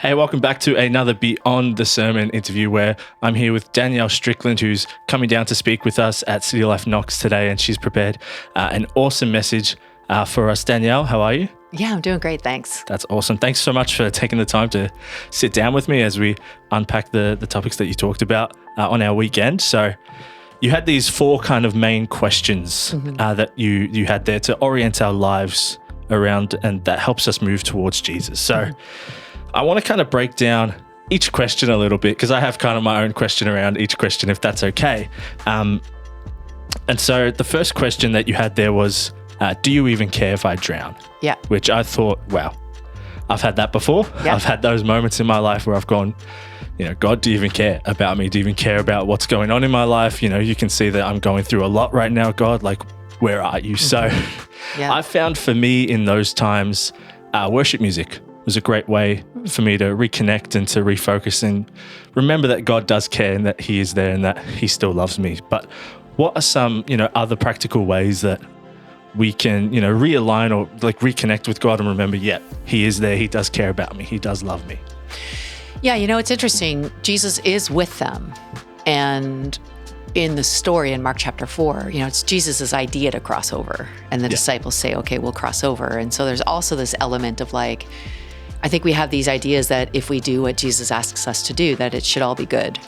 Hey, welcome back to another Beyond the Sermon interview where I'm here with Danielle Strickland, who's coming down to speak with us at City Life Knox today, and she's prepared an awesome message for us. Danielle, how are you? Yeah, I'm doing great, thanks. That's awesome. Thanks so much for taking the time to sit down with me as we unpack the topics that you talked about on our weekend. So you had these four kind of main questions that you had there to orient our lives around, and that helps us move towards Jesus. So I want to kind of break down each question a little bit because I have kind of my own question around each question, if that's okay. And so the first question that you had there was, do you even care if I drown? Yeah. Which I thought, wow, I've had that before. Yeah. I've had those moments in my life where I've gone, God, do you even care about me? Do you even care about what's going on in my life? You can see that I'm going through a lot right now, God, like, where are you? So I found for me in those times, worship music was a great way for me to reconnect and to refocus and remember that God does care and that he is there and that he still loves me. But what are some, other practical ways that we can, realign or like reconnect with God and remember, he is there. He does care about me. He does love me. Yeah, it's interesting. Jesus is with them. And in the story in Mark chapter 4, it's Jesus's idea to cross over. And the disciples say, okay, we'll cross over. And so there's also this element of like, I think we have these ideas that if we do what Jesus asks us to do, that it should all be good.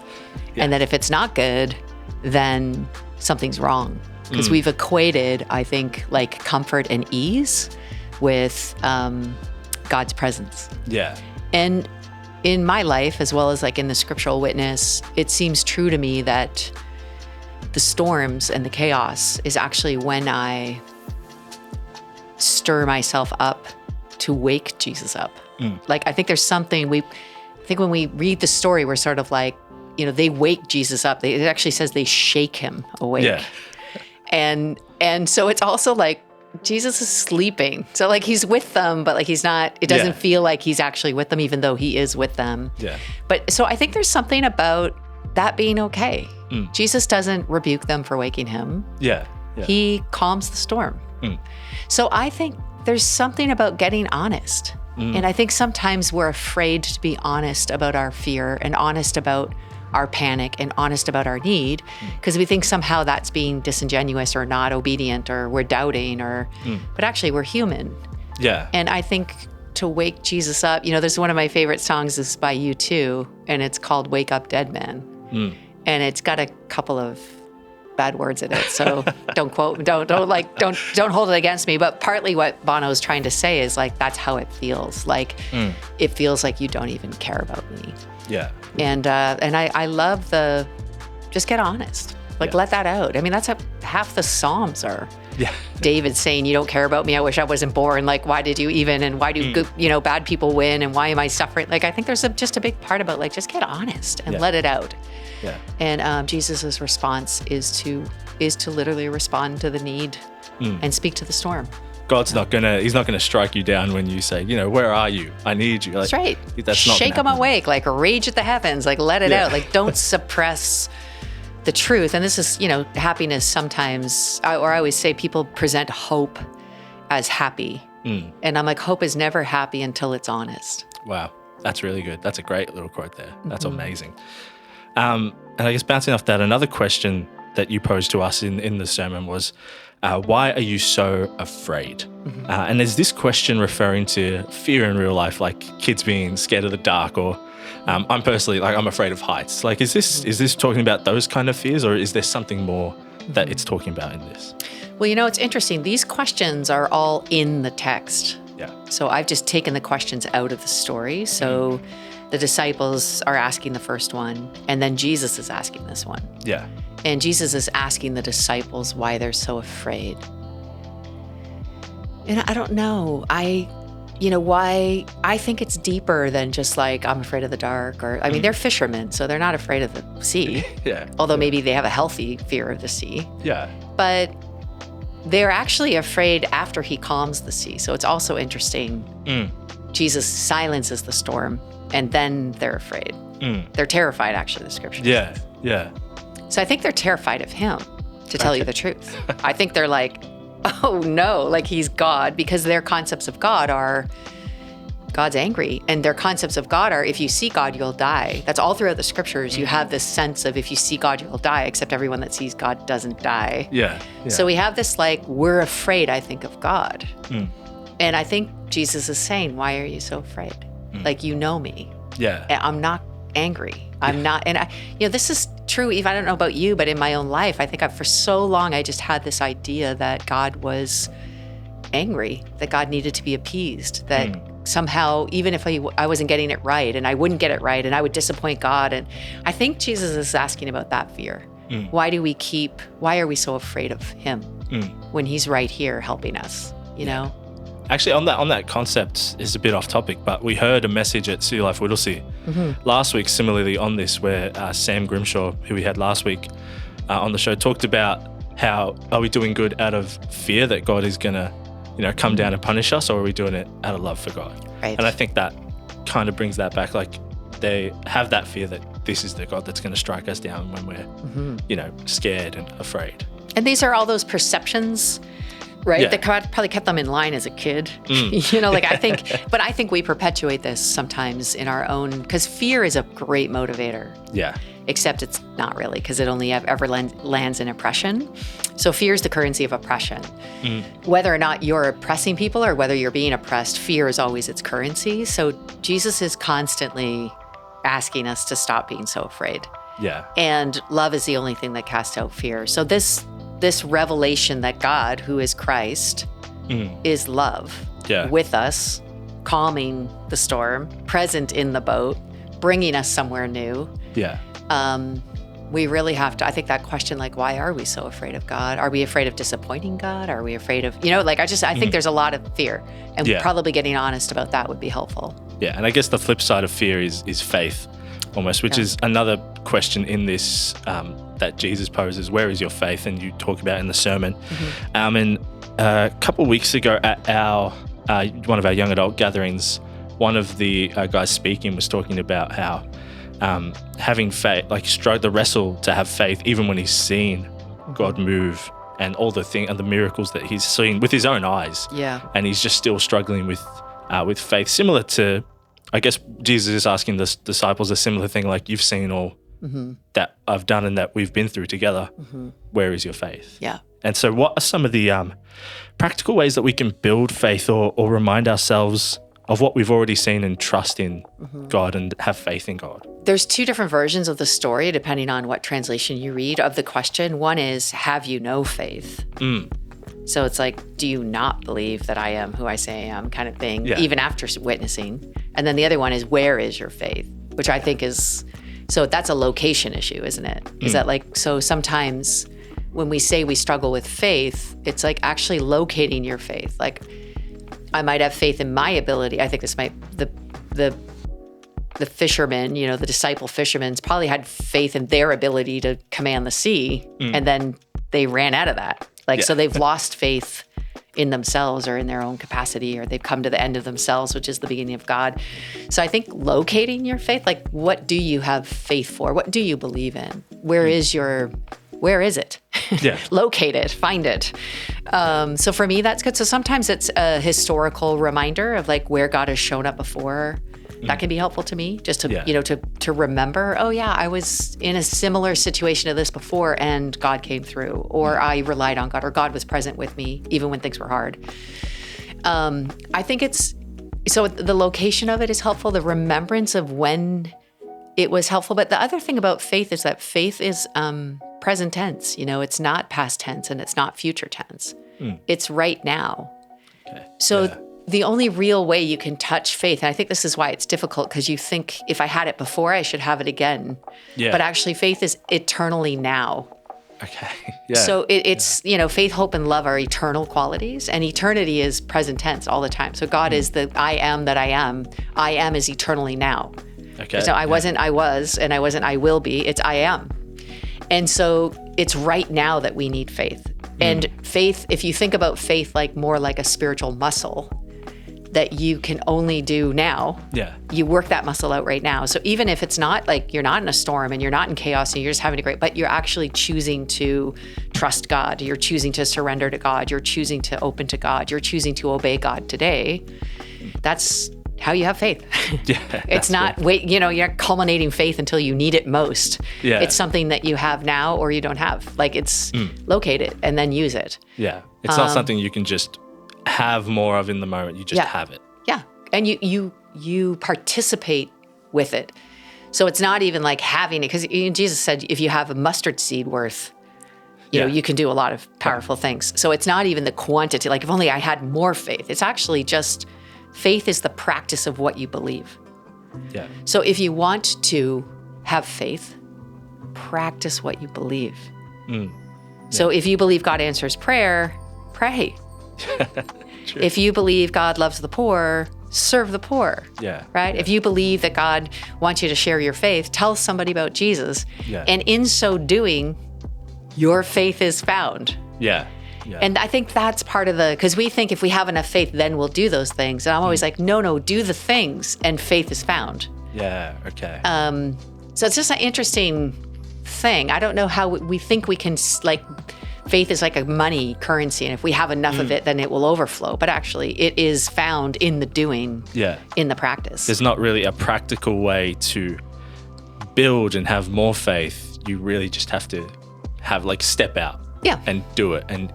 Yeah. And that if it's not good, then something's wrong. Because we've equated, I think, like comfort and ease with God's presence. Yeah. And in my life, as well as like in the scriptural witness, it seems true to me that the storms and the chaos is actually when I stir myself up to wake Jesus up. Like, I think there's something when we read the story, we're sort of like, they wake Jesus up. It actually says they shake him awake. Yeah. And so it's also like Jesus is sleeping. So like he's with them, but like he's not, it doesn't feel like he's actually with them, even though he is with them. Yeah. But so I think there's something about that being okay. Jesus doesn't rebuke them for waking him. Yeah. He calms the storm. So I think there's something about getting honest. And I think sometimes we're afraid to be honest about our fear and honest about our panic and honest about our need because we think somehow that's being disingenuous or not obedient or we're doubting but actually we're human. Yeah. And I think to wake Jesus up, there's one of my favorite songs is by U2 and it's called Wake Up Dead Man. And it's got a couple of bad words in it. So don't hold it against me. But partly what Bono is trying to say is like, that's how it feels. Like it feels like you don't even care about me. Yeah. And I love just get honest. Like let that out. I mean, that's how half the Psalms are. Yeah. David saying, you don't care about me. I wish I wasn't born. Like, why did you even, and why do good, bad people win? And why am I suffering? Like, I think there's just a big part about like, just get honest and let it out. Yeah. And Jesus's response is to literally respond to the need and speak to the storm. God's he's not gonna strike you down when you say, where are you? I need you. Like, that's right. That's not shake them awake, like rage at the heavens, like let it out. Like don't suppress the truth. And this is, happiness sometimes, I always say people present hope as happy. And I'm like, hope is never happy until it's honest. Wow. That's really good. That's a great little quote there. That's amazing. And I guess bouncing off that, another question that you posed to us in the sermon was, why are you so afraid? And is this question referring to fear in real life, like kids being scared of the dark, or I'm personally like I'm afraid of heights? Like, is this talking about those kind of fears, or is there something more that it's talking about in this? Well, it's interesting. These questions are all in the text. Yeah. So I've just taken the questions out of the story. So the disciples are asking the first one, and then Jesus is asking this one. Yeah. And Jesus is asking the disciples why they're so afraid. And I don't know. Why I think it's deeper than just like, I'm afraid of the dark, or, they're fishermen, so they're not afraid of the sea. Yeah. Although maybe they have a healthy fear of the sea. Yeah. But they're actually afraid after he calms the sea. So it's also interesting. Jesus silences the storm, and then they're afraid. They're terrified, actually, the scripture says. Yeah. So I think they're terrified of him, to tell you the truth. I think they're like, oh no, like he's God, because their concepts of God are God's angry. And their concepts of God are, if you see God, you'll die. That's all throughout the scriptures. You have this sense of if you see God, you'll die, except everyone that sees God doesn't die. Yeah. So we have this we're afraid, I think, of God. And I think Jesus is saying, why are you so afraid? You know me. Yeah. I'm not angry. I'm not, and this is true, Eve, I don't know about you, but in my own life, I think for so long, I just had this idea that God was angry, that God needed to be appeased, that somehow, even if I wasn't getting it right, and I wouldn't get it right, and I would disappoint God. And I think Jesus is asking about that fear. Why are we so afraid of him when he's right here helping us, you know? Actually, on that concept is a bit off topic, but we heard a message at CityLife Whittlesea last week, similarly on this, where Sam Grimshaw, who we had last week on the show, talked about how are we doing good out of fear that God is going to, come down and punish us, or are we doing it out of love for God? Right. And I think that kind of brings that back. They have that fear that this is the God that's going to strike us down when we're, scared and afraid. And these are all those perceptions, right? That probably kept them in line as a kid. I think we perpetuate this sometimes in our own, because fear is a great motivator. Yeah. Except it's not really, because it only ever lands in oppression. So fear is the currency of oppression. Whether or not you're oppressing people or whether you're being oppressed, fear is always its currency. So Jesus is constantly asking us to stop being so afraid. Yeah. And love is the only thing that casts out fear. So this revelation that God, who is Christ, is love with us, calming the storm, present in the boat, bringing us somewhere new. Yeah. We really have to, I think that question, why are we so afraid of God? Are we afraid of disappointing God? Are we afraid of, I think there's a lot of fear, and probably getting honest about that would be helpful. Yeah. And I guess the flip side of fear is faith almost, which is another question in this, that Jesus poses, where is your faith? And you talk about in the sermon. And a couple of weeks ago at one of our young adult gatherings, one of the guys speaking was talking about how having faith, the wrestle to have faith, even when he's seen God move and all the and the miracles that he's seen with his own eyes. Yeah. And he's just still struggling with faith, similar to, I guess Jesus is asking the disciples a similar thing, you've seen all that I've done and that we've been through together. Where is your faith? Yeah. And so what are some of the practical ways that we can build faith or remind ourselves of what we've already seen and trust in God and have faith in God? There's two different versions of the story, depending on what translation you read, of the question. One is, have you no faith? So it's do you not believe that I am who I say I am, kind of thing, even after witnessing? And then the other one is, where is your faith? Which I think is, so that's a location issue, isn't it? Is that so sometimes when we say we struggle with faith, it's actually locating your faith. I might have faith in my ability. I think this might, the fishermen, the disciple fishermen probably had faith in their ability to command the sea, and then they ran out of that. So they've lost faith in themselves or in their own capacity, or they've come to the end of themselves, which is the beginning of God. So I think locating your faith, what do you have faith for? What do you believe in? Where is it? Yeah. Locate it, find it. So for me, that's good. So sometimes it's a historical reminder of where God has shown up before. That can be helpful to me, just to, to remember, oh yeah, I was in a similar situation to this before and God came through, or I relied on God, or God was present with me even when things were hard. I think so the location of it is helpful, the remembrance of when it was helpful. But the other thing about faith is that faith is present tense. It's not past tense and it's not future tense. It's right now. Okay. So the only real way you can touch faith, and I think this is why it's difficult, because you think if I had it before, I should have it again. Yeah. But actually faith is eternally now. Okay. Yeah. So it's, faith, hope, and love are eternal qualities, and eternity is present tense all the time. So God is the I am that I am. I am is eternally now. Okay. So I wasn't, I was, and I wasn't, I will be. It's I am. And so it's right now that we need faith. And faith, if you think about faith more like a spiritual muscle that you can only do now, you work that muscle out right now. So even if it's not you're not in a storm and you're not in chaos and you're just having a great, but you're actually choosing to trust God, you're choosing to surrender to God, you're choosing to open to God, you're choosing to obey God today, that's how you have faith. Yeah, it's not you're not culminating faith until you need it most. Yeah. It's something that you have now or you don't have. Like it's locate it and then use it. Yeah. It's not something you can just have more of in the moment. You just have it. Yeah. And you participate with it. So it's not even like having it, because Jesus said if you have a mustard seed worth, you know, you can do a lot of powerful things. So it's not even the quantity, like if only I had more faith. It's actually just faith is the practice of what you believe. Yeah. So if you want to have faith, practice what you believe. So if you believe God answers prayer, pray. If you believe God loves the poor, serve the poor. Yeah. Right? Yeah. If you believe that God wants you to share your faith, tell somebody about Jesus. Yeah. And in so doing, your faith is found. Yeah. Yeah. And I think that's part of because we think if we have enough faith, then we'll do those things. And I'm always like, no, do the things and faith is found. Yeah. Okay. So it's just an interesting thing. I don't know how we think we can, like, faith is like a money currency. And if we have enough of it, then it will overflow. But actually, it is found in the doing, in the practice. There's not really a practical way to build and have more faith. You really just have to have step out and do it, and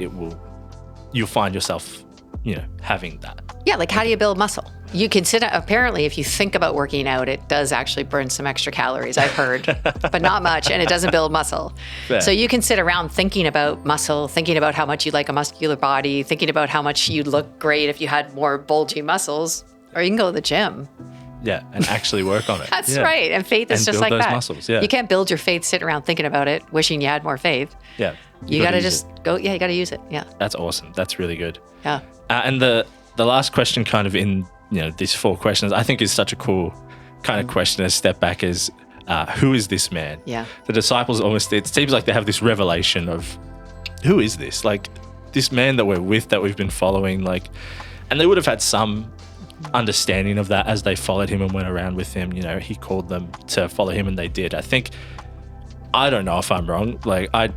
you'll find yourself, having that. Yeah, like how do you build muscle? You consider, apparently, if you think about working out, it does actually burn some extra calories, I've heard, but not much, and it doesn't build muscle. Fair. So you can sit around thinking about muscle, thinking about how much you'd like a muscular body, thinking about how much you'd look great if you had more bulgy muscles, or you can go to the gym. Yeah, and actually work on it. That's right. And faith is just like that. Build those muscles, yeah. You can't build your faith sitting around thinking about it, wishing you had more faith. Yeah. You got to just go, you got to use it. Yeah. That's awesome. That's really good. Yeah. And the last question kind of in, these 4 questions, I think is such a cool kind of question, a step back is, who is this man? Yeah. The disciples it seems like they have this revelation of, who is this? Like, this man that we're with, that we've been following, and they would have had some understanding of that as they followed him and went around with him. He called them to follow him and they did. I don't know if I'm wrong. I'm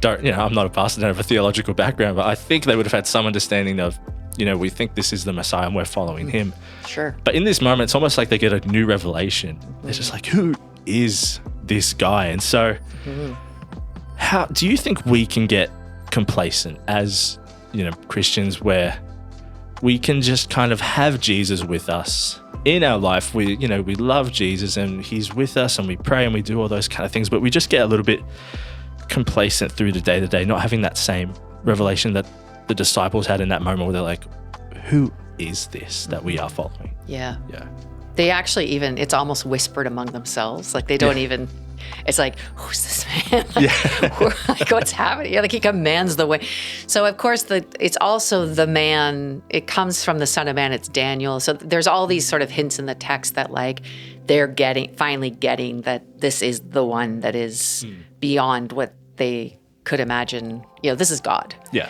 not a pastor, I don't have a theological background, but I think they would have had some understanding of, we think this is the Messiah and we're following him. Sure. But in this moment, it's almost like they get a new revelation. They're just like, who is this guy? And so how do you think we can get complacent as, Christians, where we can just kind of have Jesus with us in our life? We love Jesus and he's with us and we pray and we do all those kind of things, but we just get a little bit complacent through the day-to-day, not having that same revelation that the disciples had in that moment where they're like, who is this that we are following? Yeah. Yeah. They actually it's almost whispered among themselves. Like they don't even, it's like, who's this man? What's happening? He commands the way. So of course it's also the man, it comes from the Son of Man, it's Daniel. So there's all these sort of hints in the text that they're finally getting that this is the one that is beyond what they could imagine. This is God. Yeah.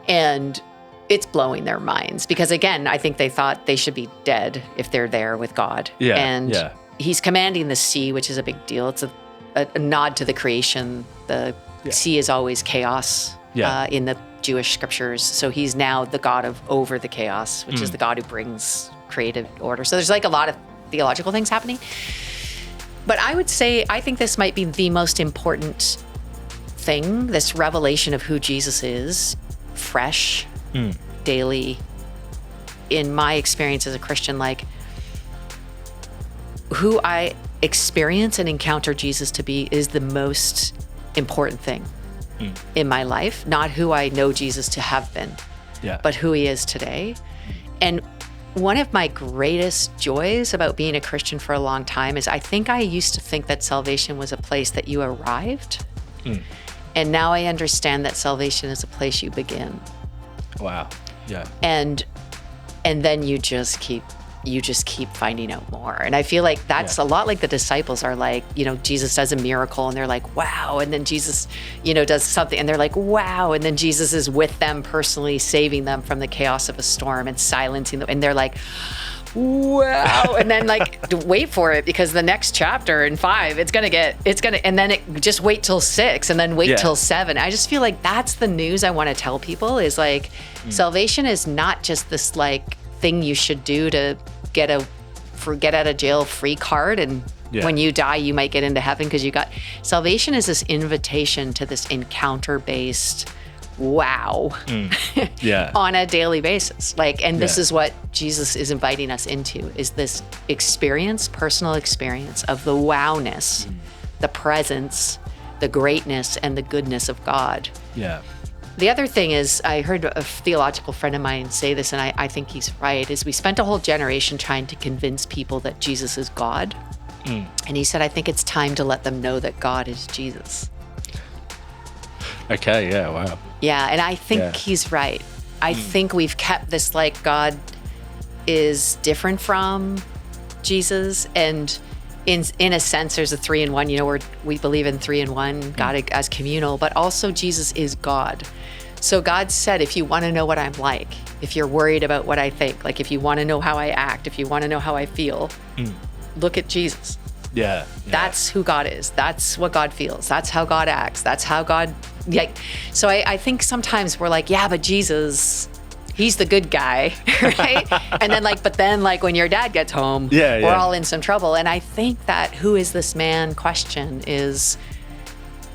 And it's blowing their minds because, again, I think they thought they should be dead if they're there with God. Yeah, and he's commanding the sea, which is a big deal. It's a nod to the creation. The sea is always chaos in the Jewish scriptures. So he's now the God over the chaos, which is the God who brings creative order. So there's a lot of theological things happening. But I would say I think this might be the most important thing, this revelation of who Jesus is, fresh, daily. In my experience as a Christian, who I experience and encounter Jesus to be is the most important thing in my life, not who I know Jesus to have been, but who he is today. And one of my greatest joys about being a Christian for a long time is I think I used to think that salvation was a place that you arrived. And now I understand that salvation is a place you begin. Wow. Yeah. And then you just keep finding out more. And I feel like that's a lot like the disciples are Jesus does a miracle and they're like, wow. And then Jesus, does something and they're like, wow. And then Jesus is with them personally, saving them from the chaos of a storm and silencing them. And they're like, wow. And then wait for it, because the next chapter in 5, and then just wait till 6 and then wait till 7. I just feel like that's the news I want to tell people is salvation is not just this thing you should do to get a get out of jail free card, and when you die, you might get into heaven because you got salvation is this invitation to this encounter-based on a daily basis. This is what Jesus is inviting us into, is this experience, personal experience of the wowness, the presence, the greatness, and the goodness of God. Yeah. The other thing is, I heard a theological friend of mine say this, and I think he's right, is we spent a whole generation trying to convince people that Jesus is God. And he said, I think it's time to let them know that God is Jesus. Okay, yeah, wow. Yeah, and I think he's right. I think we've kept this God is different from Jesus, and in a sense, there's a 3-in-1, where we believe in 3-in-1, God as communal, but also Jesus is God. So God said, if you want to know what I'm like, if you're worried about what I think, if you want to know how I act, if you want to know how I feel, look at Jesus. Yeah. That's who God is. That's what God feels. That's how God acts. That's how God, so I think sometimes we're but Jesus, he's the good guy, right? And then when your dad gets home, we're all in some trouble. And I think that who is this man question is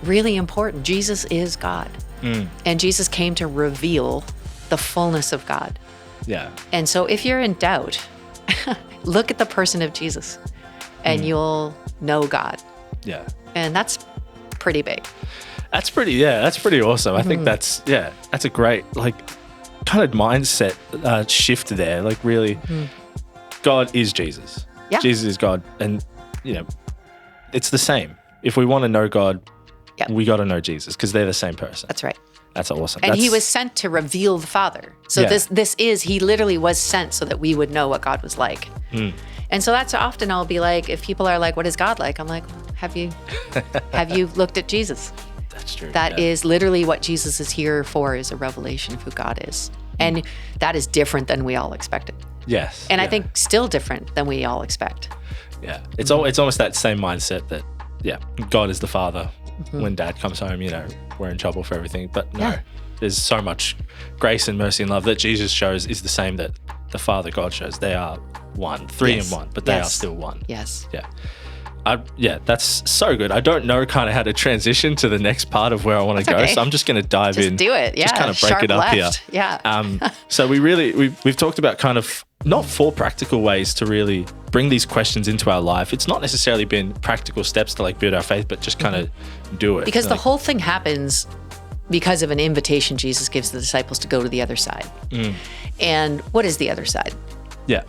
really important. Jesus is God. And Jesus came to reveal the fullness of God. Yeah. And so if you're in doubt, look at the person of Jesus and you'll know God. Yeah. And that's pretty big. That's pretty awesome. I think that's a great, kind of mindset shift there. Really, God is Jesus. Yeah. Jesus is God. And, it's the same. If we want to know God, we got to know Jesus because they're the same person. That's right. That's awesome. And he was sent to reveal the Father. So he literally was sent so that we would know what God was like. And so that's often I'll be if people are what is God like? I'm have you looked at Jesus? That's true. That is literally what Jesus is here for, is a revelation of who God is. And that is different than we all expected. Yes. And I think still different than we all expect. Yeah. It's almost that same mindset that, God is the Father. When Dad comes home, we're in trouble for everything. But no, there's so much grace and mercy and love that Jesus shows is the same that the Father God shows. They are one, 3-in-1, but they are still one. Yes. Yeah. That's so good. I don't know kind of how to transition to the next part of where I want to go. Okay. So I'm just going to dive in. Just do it. Yeah. Just kind of break it up here. Yeah. So we've talked about kind of not 4 practical ways to really bring these questions into our life. It's not necessarily been practical steps to build our faith, but just kind of do it. Because the whole thing happens because of an invitation Jesus gives the disciples to go to the other side. And what is the other side? Yeah.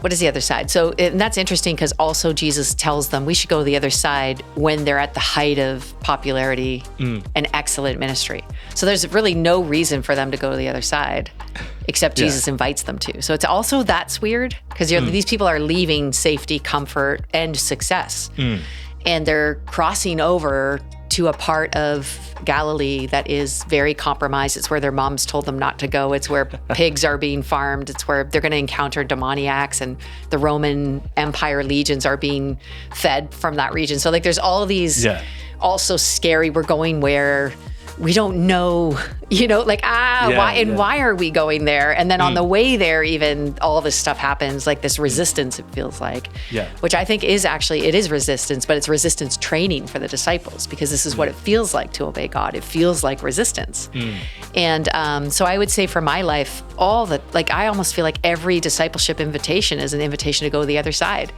What is the other side? So, and that's interesting because also Jesus tells them we should go to the other side when they're at the height of popularity and excellent ministry. So there's really no reason for them to go to the other side except Jesus invites them to. So it's also, that's weird because these people are leaving safety, comfort, and success. And they're crossing over to a part of Galilee that is very compromised. It's where their moms told them not to go. It's where pigs are being farmed. It's where they're going to encounter demoniacs, and the Roman Empire legions are being fed from that region. So there's all of these also scary, we're going where we don't know, why are we going there? And then on the way there, even all this stuff happens, this resistance, it feels like, which I think is actually, it is resistance, but it's resistance training for the disciples, because this is what it feels like to obey God. It feels like resistance. And so I would say for my life, I almost feel like every discipleship invitation is an invitation to go to the other side.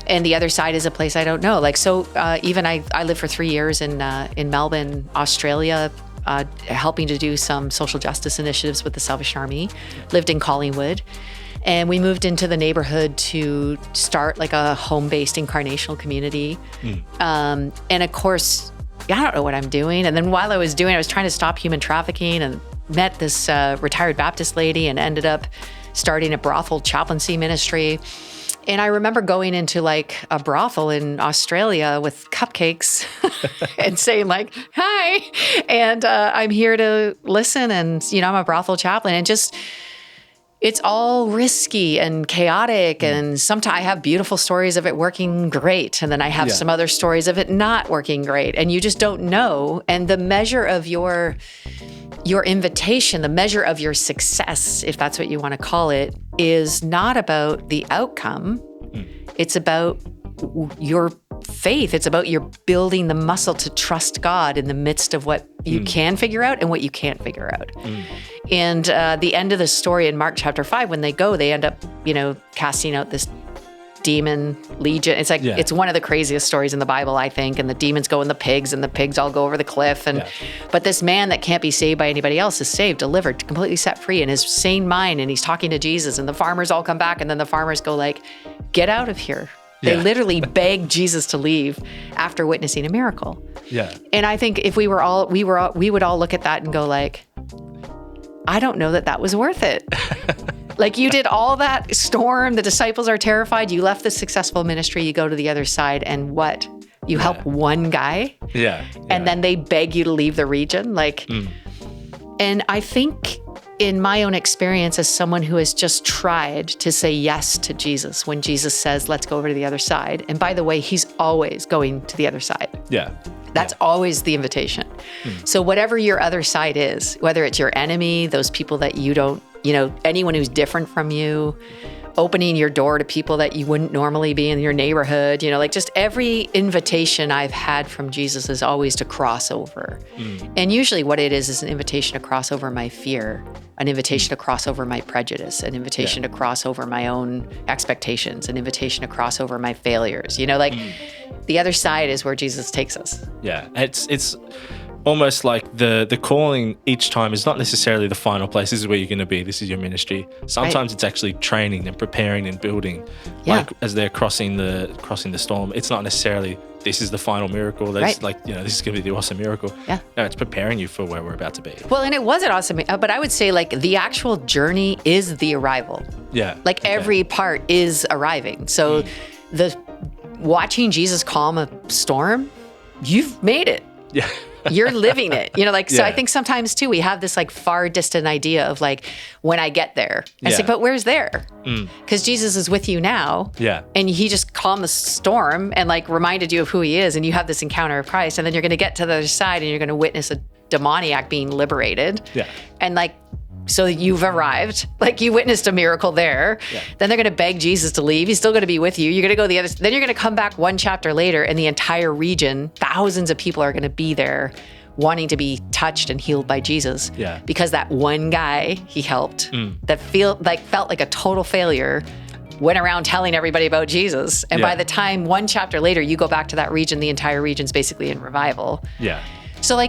And the other side is a place I don't know. Even I lived for 3 years in Melbourne, Australia, helping to do some social justice initiatives with the Salvation Army, lived in Collingwood. And we moved into the neighborhood to start a home-based incarnational community. And of course, I don't know what I'm doing. And then while I was doing it, I was trying to stop human trafficking and met this retired Baptist lady and ended up starting a brothel chaplaincy ministry. And I remember going into a brothel in Australia with cupcakes and saying hi, and I'm here to listen. And, I'm a brothel chaplain, and just, it's all risky and chaotic. And sometimes I have beautiful stories of it working great. And then I have some other stories of it not working great. And you just don't know. And the measure of your invitation, the measure of your success, if that's what you want to call it, is not about the outcome. It's about your faith. It's about your building the muscle to trust God in the midst of what you can figure out and what you can't figure out. And the end of the story in Mark chapter 5, when they end up, casting out this demon legion. It's like, it's one of the craziest stories in the Bible, I think. And the demons go in the pigs, and the pigs all go over the cliff. But this man that can't be saved by anybody else is saved, delivered, completely set free in his sane mind. And he's talking to Jesus, and the farmers all come back. And then the farmers go like, get out of here. They literally begged Jesus to leave after witnessing a miracle. And I think if we would all look at that and go like, I don't know that was worth it. Like, you did all that storm, the disciples are terrified, you left the successful ministry, you go to the other side, and what? You help one guy? And then they beg you to leave the region? And I think in my own experience as someone who has just tried to say yes to Jesus when Jesus says, let's go over to the other side. And by the way, he's always going to the other side. That's always the invitation. So whatever your other side is, whether it's your enemy, those people that you don't, anyone who's different from you, opening your door to people that you wouldn't normally be in your neighborhood, just every invitation I've had from Jesus is always to cross over. And usually what it is an invitation to cross over my fear, an invitation to cross over my prejudice, an invitation to cross over my own expectations, an invitation to cross over my failures. The other side is where Jesus takes us. It's almost like the calling each time is not necessarily the final place. This is where you're going to be. This is your ministry. Sometimes it's actually training and preparing and building. Like as they're crossing the storm, it's not necessarily this is the final miracle. That's this is going to be the awesome miracle. No, it's preparing you for where we're about to be. Well, and it was an awesome, but I would say the actual journey is the arrival. Every part is arriving. So watching Jesus calm a storm, you've made it. You're living it, so I think sometimes too, we have this far distant idea of when I get there. I say, but where's there? Because Jesus is with you now. And he just calmed the storm and reminded you of who he is. And you have this encounter of Christ. And then you're going to get to the other side and you're going to witness a demoniac being liberated. And so you've arrived, you witnessed a miracle there. Then they're going to beg Jesus to leave. He's still going to be with you. You're going to go the other, then you're going to come back one chapter later and the entire region, thousands of people are going to be there wanting to be touched and healed by Jesus. Because that one guy he helped that felt like a total failure went around telling everybody about Jesus. And by the time one chapter later, you go back to that region, the entire region's basically in revival. So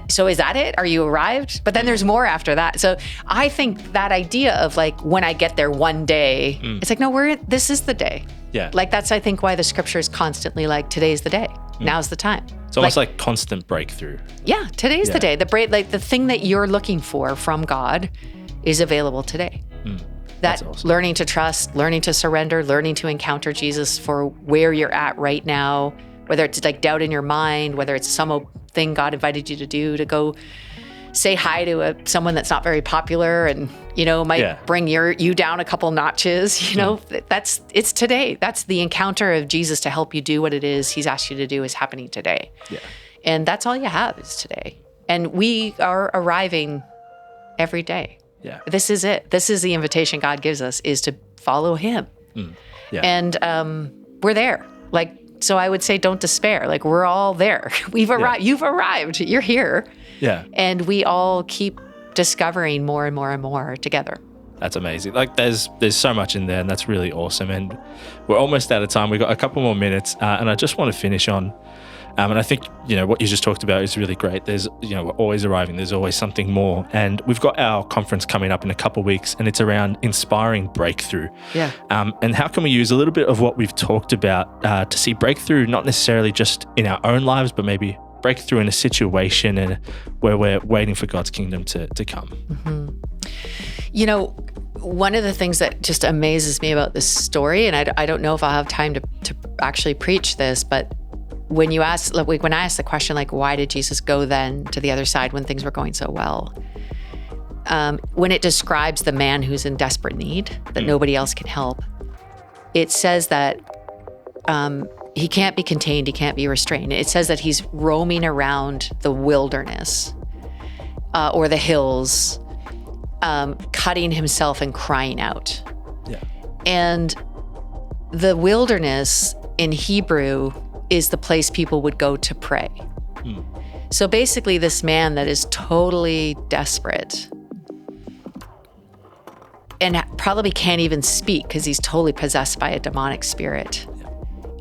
so is that it? Are you arrived? But then there's more after that. So I think that idea of when I get there one day, it's no, this is the day. That's, I think, why the scripture is constantly today's the day. Now's the time. It's almost like constant breakthrough. Today's the day. The thing that you're looking for from God is available today. That's awesome. Learning to trust, learning to surrender, learning to encounter Jesus for where you're at right now, whether it's doubt in your mind, whether it's something God invited you to do, to go say hi to someone that's not very popular and, might bring you down a couple notches, it's today. That's the encounter of Jesus to help you do what it is he's asked you to do is happening today. And that's all you have is today. And we are arriving every day. This is it. This is the invitation God gives us, is to follow him. And we're there. So I would say don't despair. We're all there. We've arrived. You've arrived. You're here. And we all keep discovering more and more and more together. That's amazing. There's so much in there, and that's really awesome. And we're almost out of time. We've got a couple more minutes, and I just want to finish on, and I think, what you just talked about is really great. There's, we're always arriving. There's always something more. And we've got our conference coming up in a couple of weeks, and it's around inspiring breakthrough. And how can we use a little bit of what we've talked about to see breakthrough, not necessarily just in our own lives, but maybe breakthrough in a situation and where we're waiting for God's kingdom to come. One of the things that just amazes me about this story, and I don't know if I'll have time to actually preach this, but when I asked the question, why did Jesus go then to the other side when things were going so well? When it describes the man who's in desperate need, that nobody else can help, it says that he can't be contained, he can't be restrained. It says that he's roaming around the wilderness or the hills, cutting himself and crying out. And the wilderness in Hebrew is the place people would go to pray. So basically, this man that is totally desperate and probably can't even speak because he's totally possessed by a demonic spirit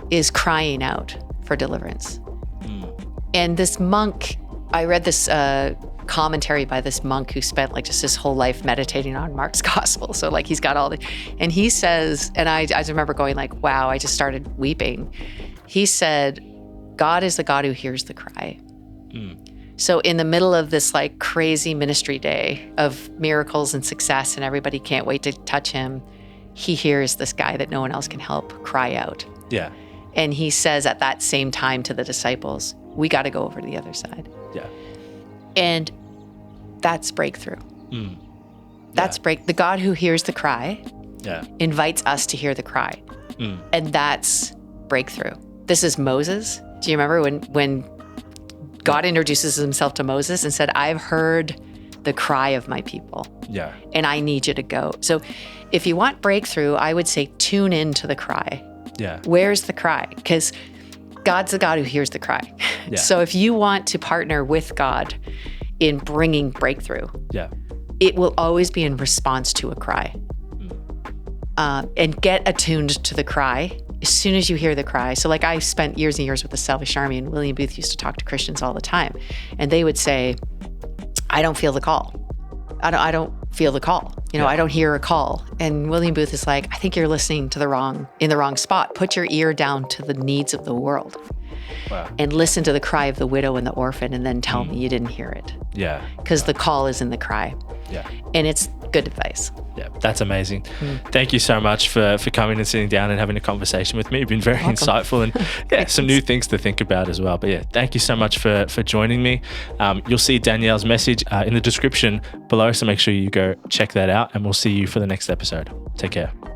is crying out for deliverance. And this monk, I read this commentary by this monk who spent like just his whole life meditating on Mark's gospel. So like he's got all the, and he says, and I remember going like, wow, I just started weeping. He said, God is the God who hears the cry. So in the middle of this like crazy ministry day of miracles and success and everybody can't wait to touch him, he hears this guy that no one else can help cry out. Yeah. And he says at that same time to the disciples, we got to go over to the other side. Yeah. And that's breakthrough. That's Yeah. the God who hears the cry invites us to hear the cry. And that's breakthrough. This is Moses. Do you remember when God introduces himself to Moses and said, I've heard the cry of my people. Yeah. And I need you to go. So if you want breakthrough, I would say tune into the cry. Yeah. Where's the cry? Because God's the God who hears the cry. Yeah. So if you want to partner with God in bringing breakthrough, it will always be in response to a cry. And get attuned to the cry as soon as you hear the cry. So like I spent years and years with the Salvation Army, and William Booth used to talk to Christians all the time. And they would say, I don't feel the call. I don't feel the call. I don't hear a call. And William Booth is like, I think you're listening to in the wrong spot. Put your ear down to the needs of the world. Wow. And listen to the cry of the widow and the orphan, and then tell me you didn't hear it. Yeah. Because the call is in the cry. Yeah. And it's good advice. Yeah, that's amazing. Thank you so much for coming and sitting down and having a conversation with me. You've been very insightful and some new things to think about as well. But yeah, thank you so much for joining me. You'll see Danielle's message in the description below, so make sure you go check that out, and we'll see you for the next episode. Take care.